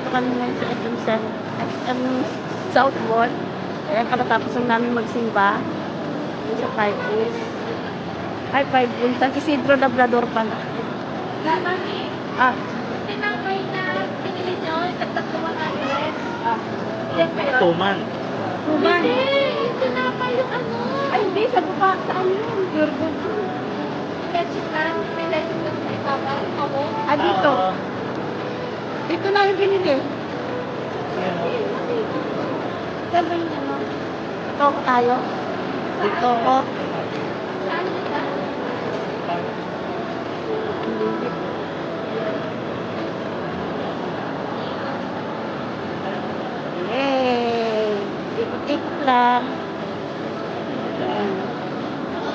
nandito kami ngayon sa SM South Mall. Kaya katatapos lang namin magsimba. Sa 5 days. Ay, 5 days. San Isidro Labrador pala. Mami, Ah, tinapay na pinili nyo, tagtag ko 100. ah. Yan ba yun? Tuman. Tuman. Hindi, yung tinapay yung ano. Ay, hindi. Sa buka. Saan yun? Burgo. Lechitan, may lechitan sa ibabaw. Ako. Ah, dito. Oo. Dito na yung binili. Yan, oh. Saan ba yung ano? Ito ko tayo. Dito ko. Saan ka? Yay! Ikot-ikot lang. Ayan.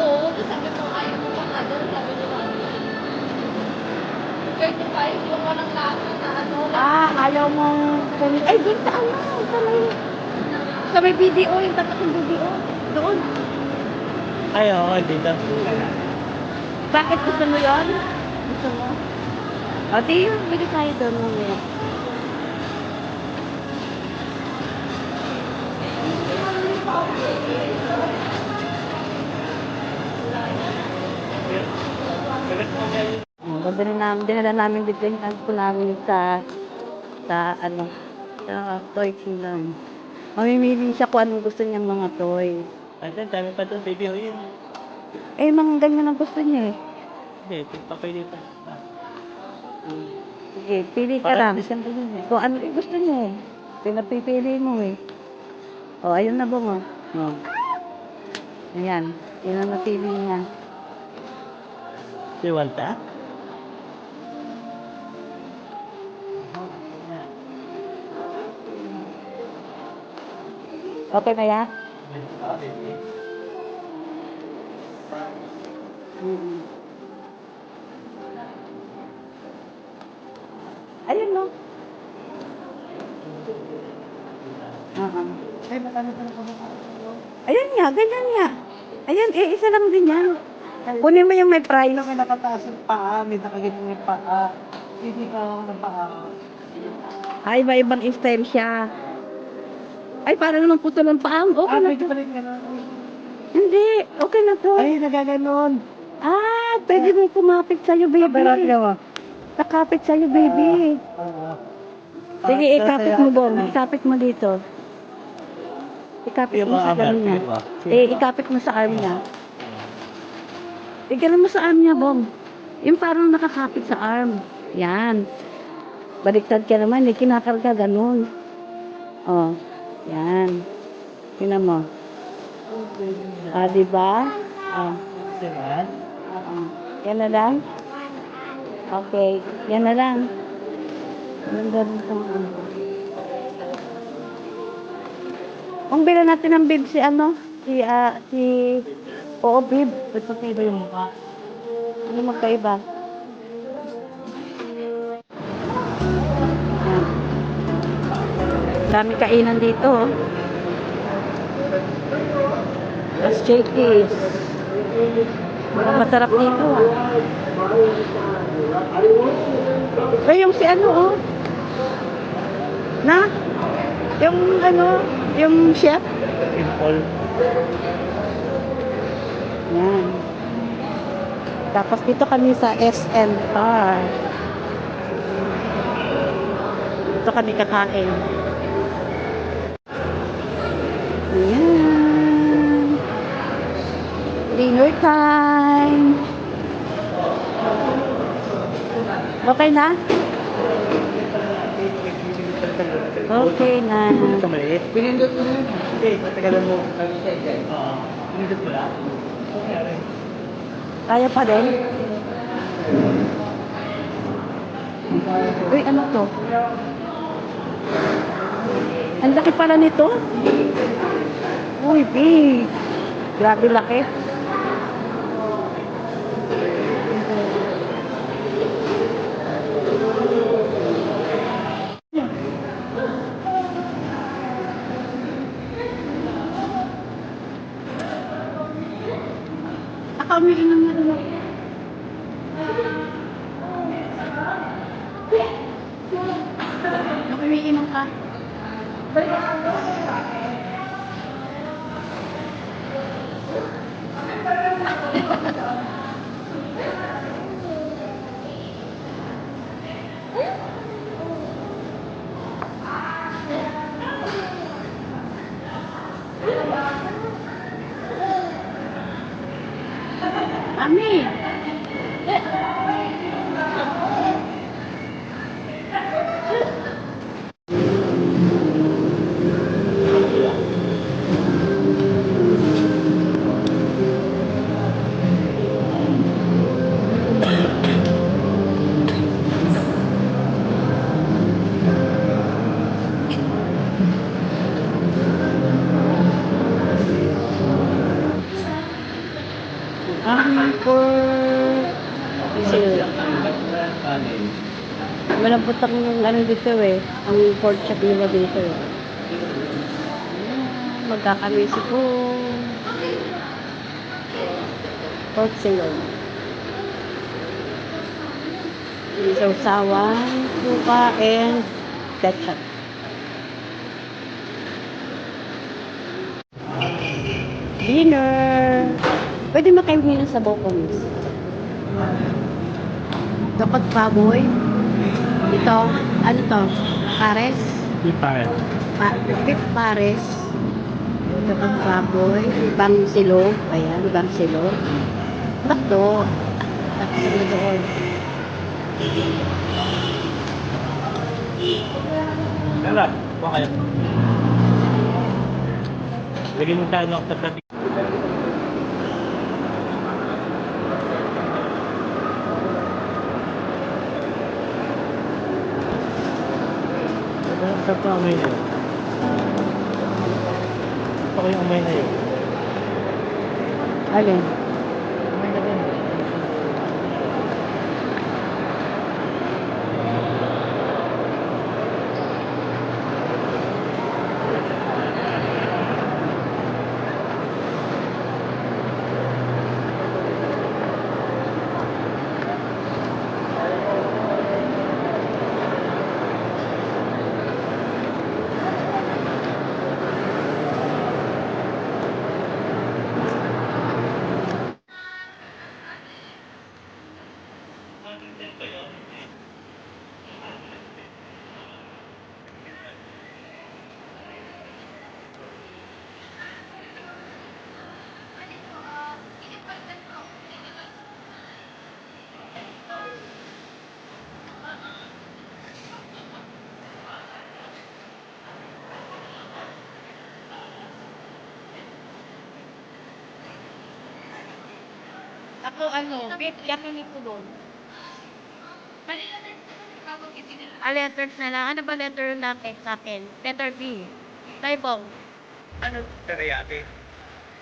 Oo, sabi ko, ayaw mo pa nga doon, sabi ni Mami. 35 yung walang lasa na ano. Ah, ayaw mong... Ay, doon sa ano? Sa may video, yung tatak ng video. Doon. Ay, oo, dito. Bakit gusto mo yun? Gusto mo? O, di yun. Bili tayo doon mamaya. Dinala namin dito yung ko namin sa ano, sa toy kingdom. Mamimili siya kung anong gusto niyang mga toy. Ay, dami pa doon, baby ho yun. Eh, mga ganyan ang gusto niya eh. Hindi, papay dito. Sige, pili ka lang. Kung ano yung gusto niya eh. Pinapipili mo eh. O, ayun na bong o. O. Ayan. Yun ang napili niya. Si Walta? Okay na yan? Ayun no. Ay, matalo pa na Ayan nga, ganyan nga. Ayan, isa lang din yan. Kunin mo yung may price. may nakataas ng paa, may nakaganyan yung paa. Hindi ka ako ng paa. Ay, iba-ibang style siya. Ay, para naman putol ang paang. Okay na Pwede to. pa rin gano'n. Hindi, okay na to. Ay, nagaganon. Ah, pwede mo kumapit sa'yo, baby. mo. Nakapit sa'yo, baby. Oo. Sige, ikapit mo, Bong. Ikapit mo dito. Ikapit mo sa arm niya. Ikapit mo sa arm niya. Igalan mo sa arm niya, Bong. Yung parang nakakapit sa arm. Yan. Baliktad ka naman, kinakarga ganun. Oh, yan. Tingnan mo. Ah, diba? Ah. Diba? Yan na lang? Okay, yan na lang. Ganda rin itong ano. Kung bila natin ng bib si ano? Si Oo, bib. Ba't magkaiba yung mukha? Ano magkaiba? Yan. Dami kainan dito. Oh. Mas shaky. Masarap dito. Eh, yung si ano, oh. Na? Yung ano, yung chef. Pimple. Yan. Tapos dito kami sa SNR. Dito kami kakain. Ayan. Dinner time. Okay na? Okay na. Ito maliit. Pinindot mo yun. Hindi, matagalan mo. Oo. Pinindot mo lang. Kaya pa din? Uy, ano to? Ang laki pala nito. Uy, big. Grabe laki. Ako umiinom na rin ako. Ako umiinom Kami. Aming pork. Kasi, malambot ang ano dito eh. Ang pork chop nila dito eh. Magkakamisi po. Pork silog. Sausawan, suka, and ketchup. Dinner! Pwede makainin sa bokong. Dapat baboy. Ito, ano to? Pares? Di pa. Beef pares. Dapat baboy. Bang silog. Ayan, bang silog. Takto. Takto na doon. Tara, kuha kayo. Lagyan mo tayo ng tatabi. Sarap na umay na yun. Gusto ko yung umay na yun. Alin? Umay na din. Ako ano, beef yakiniku doon. Letters na lang. Ano ba letter natin sa akin? Letter B. Taibong. Ano? Teriyaki.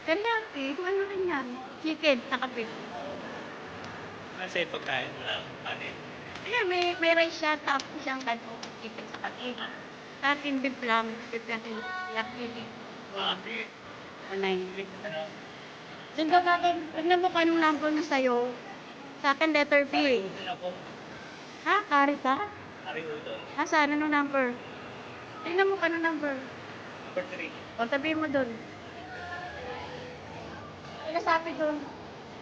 Teriyaki, kung ano rin yan. Chicken, saka beef. Ano sa'yo pagkain? Ano yun? Ayan, may rice siya, tapos siyang kanto. Chicken, saka beef. Sa akin, beef lang. Beef yakiniku. Anay. Tingnan natin, tignan mo kung anong number mo sa'yo. Sa akin, letter B. Ha? Kari ka? Ha, saan? Anong number? Tingnan mo kung anong number. Number 3. O, sabihin mo dun. Ano sabi dun?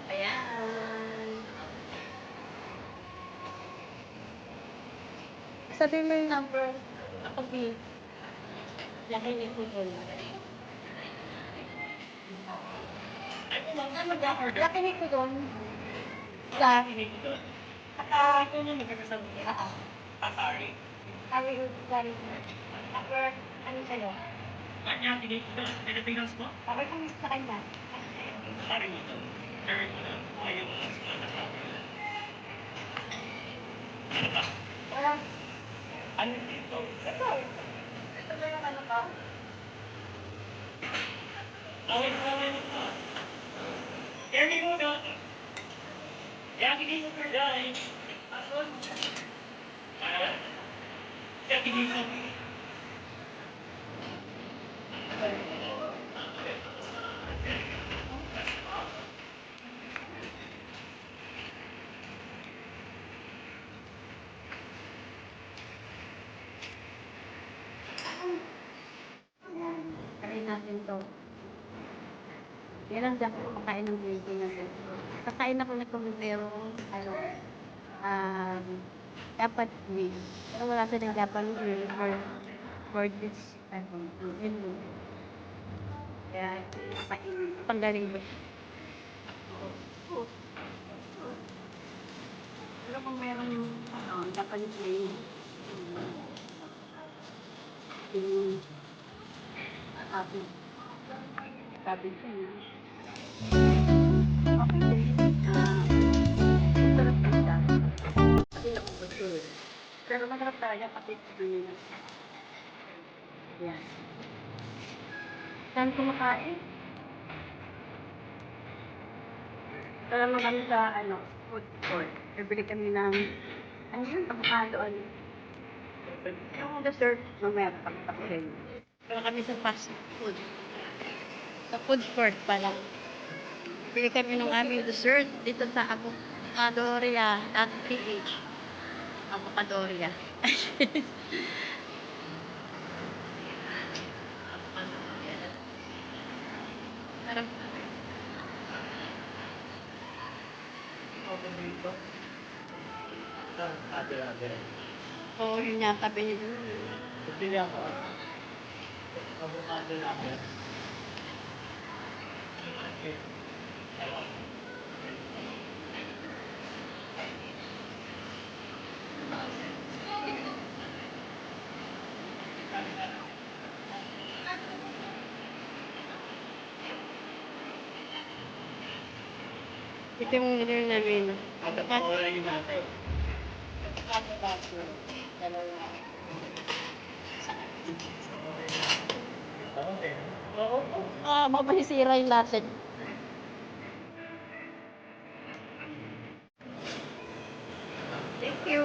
Ayan. Sabihin mo yung number. Ako B. Yakinig ko dun. Yakinig ko dun. Yakinig ko dun. Ito nyo nagkakasabi. Sorry. Sabi ko, sorry. Number, ano sa'yo? Kanya, tinig ko. Pilipinas mo? Okay kung sa kanya. Sorry mo to. Ayun. Wala. Ano dito? Ito. Ito ba yung ano ka? Okay, okay. Carry mo na. Yakinig ko dahil. Ason. Yakinig ko. Kain natin to. Yan ang dapat makain ng baby natin. Kakain ako nito pero ano, dapat meat. Pero wala silang dapat grill for this, ano, yun. Kaya, panggaling mo. Pero kung merong, Japanese name, yung, sabi, sabi siya na, okay din, masarap din siya. Kasi naubos ko eh. Pero masarap talaga kasi yun. Yan. Saan kumakain? Tara naman kami sa, food court. Bibili kami ng, ano yun, avocado, yung dessert, mamaya pagpapakuhin. Pero kami sa fast food. Sa food court pala. Bili kami ng aming dessert dito sa Avocadoria.ph. Avocadoria. Pero, oo, yun nga tabi niyo. Pili ako. Avocado namin. Okay. Ito yung nilil namin. Orange natin. Okay. Oo. Baka masisira yung latte. Thank you.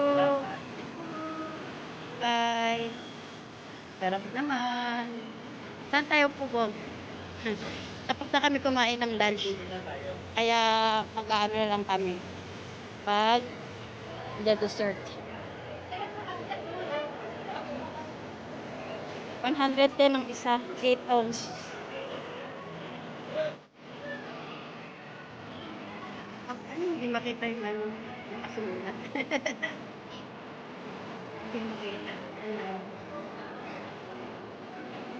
Bye. Sarap naman. Saan tayo pupog? Tapos na kami kumain ng lunch. Kaya mag-aano na lang kami. Pag the dessert. 110 ang isa. 8 ounce. Ano, hindi makita yung ano. Yung kasulat. Hindi makita. Ano.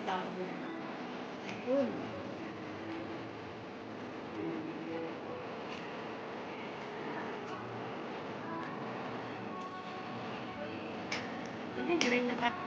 Dami. Uy. Hindi rin nakakita.